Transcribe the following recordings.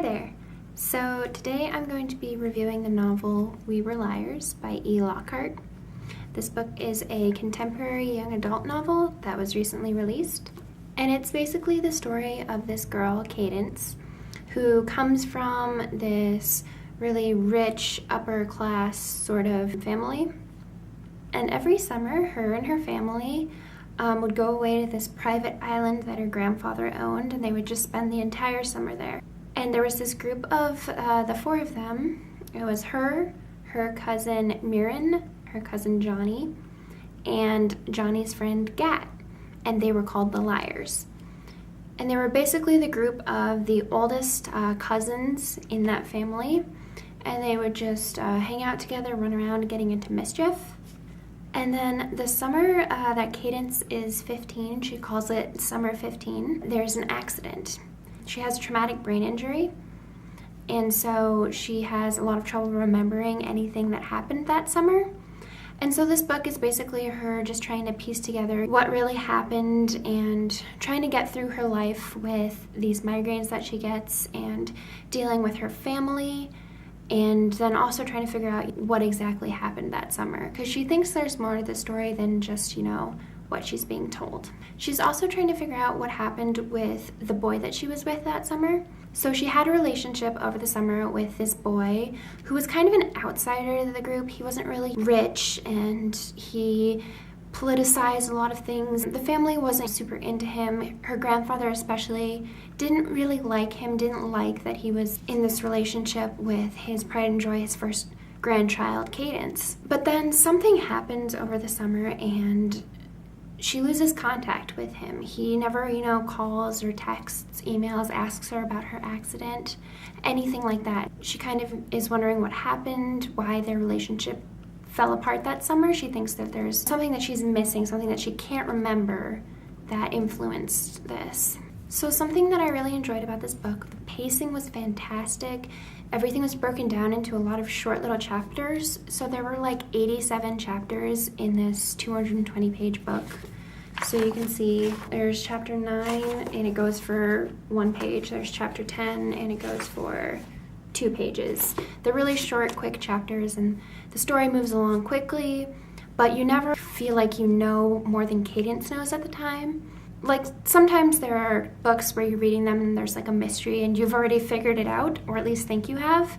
Hi there! So today I'm going to be reviewing the novel We Were Liars by Lockhart. This book is a contemporary young adult novel that was recently released, and it's basically the story of this girl, Cadence, who comes from this really rich, upper class sort of family. And every summer, her and her family would go away to this private island that her grandfather owned, and they would just spend the entire summer there. And there was this group of the four of them. It was her cousin Mirren, her cousin Johnny, and Johnny's friend Gat, and they were called the Liars. And they were basically the group of the oldest cousins in that family, and they would just hang out together, run around getting into mischief. And then the summer that Cadence is 15, she calls it summer 15, there's an accident. She has a traumatic brain injury, and so she has a lot of trouble remembering anything that happened that summer. And so this book is basically her just trying to piece together what really happened and trying to get through her life with these migraines that she gets and dealing with her family, and then also trying to figure out what exactly happened that summer, because she thinks there's more to the story than just, what she's being told. She's also trying to figure out what happened with the boy that she was with that summer. So she had a relationship over the summer with this boy who was kind of an outsider to the group. He wasn't really rich, and he politicized a lot of things. The family wasn't super into him. Her grandfather especially didn't really like him, didn't like that he was in this relationship with his pride and joy, his first grandchild, Cadence. But then something happens over the summer and she loses contact with him. He never, calls or texts, emails, asks her about her accident, anything like that. She kind of is wondering what happened, why their relationship fell apart that summer. She thinks that there's something that she's missing, something that she can't remember that influenced this. So something that I really enjoyed about this book, the pacing was fantastic. Everything was broken down into a lot of short little chapters. So there were like 87 chapters in this 220-page book. So you can see there's chapter 9 and it goes for 1 page. There's chapter 10 and it goes for 2 pages. They're really short, quick chapters, and the story moves along quickly, but you never feel like you know more than Cadence knows at the time. Like, sometimes there are books where you're reading them and there's like a mystery and you've already figured it out, or at least think you have,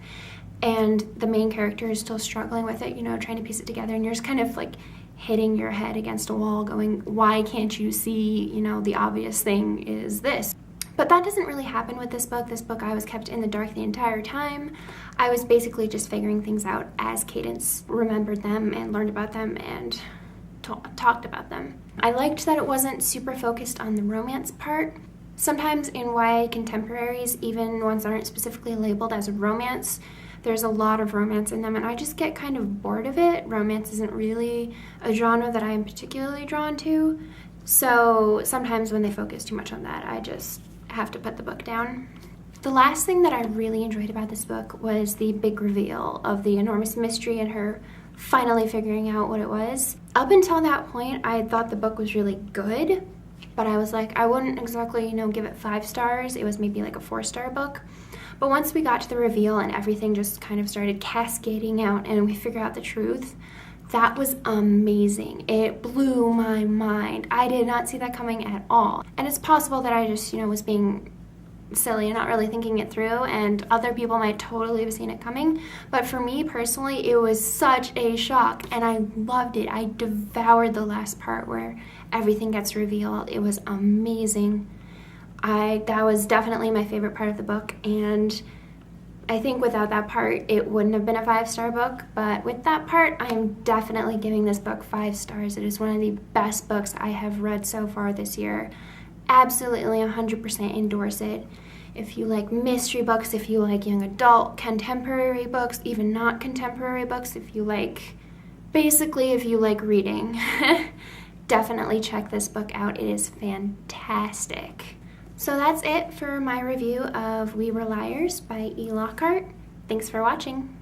and the main character is still struggling with it, trying to piece it together, and you're just kind of like hitting your head against a wall going, why can't you see, the obvious thing is this? But that doesn't really happen with this book. This book, I was kept in the dark the entire time. I was basically just figuring things out as Cadence remembered them and learned about them and talked about them. I liked that it wasn't super focused on the romance part. Sometimes in YA contemporaries, even ones that aren't specifically labeled as a romance, there's a lot of romance in them, and I just get kind of bored of it. Romance isn't really a genre that I am particularly drawn to, so sometimes when they focus too much on that, I just have to put the book down. The last thing that I really enjoyed about this book was the big reveal of the enormous mystery and her finally figuring out what it was. Up until that point, I thought the book was really good, but I was like, I wouldn't exactly, give it 5 stars. It was maybe like a 4-star book. But once we got to the reveal and everything just kind of started cascading out and we figured out the truth, that was amazing. It blew my mind. I did not see that coming at all. And it's possible that I just, was being silly and not really thinking it through, and other people might totally have seen it coming. But for me personally, it was such a shock, and I loved it. I devoured the last part where everything gets revealed. It was amazing. That was definitely my favorite part of the book, and I think without that part, it wouldn't have been a 5-star book, but with that part, I am definitely giving this book 5 stars. It is one of the best books I have read so far this year. Absolutely 100% endorse it. If you like mystery books, if you like young adult, contemporary books, even not contemporary books, if you like reading, definitely check this book out. It is fantastic. So that's it for my review of We Were Liars by Lockhart. Thanks for watching.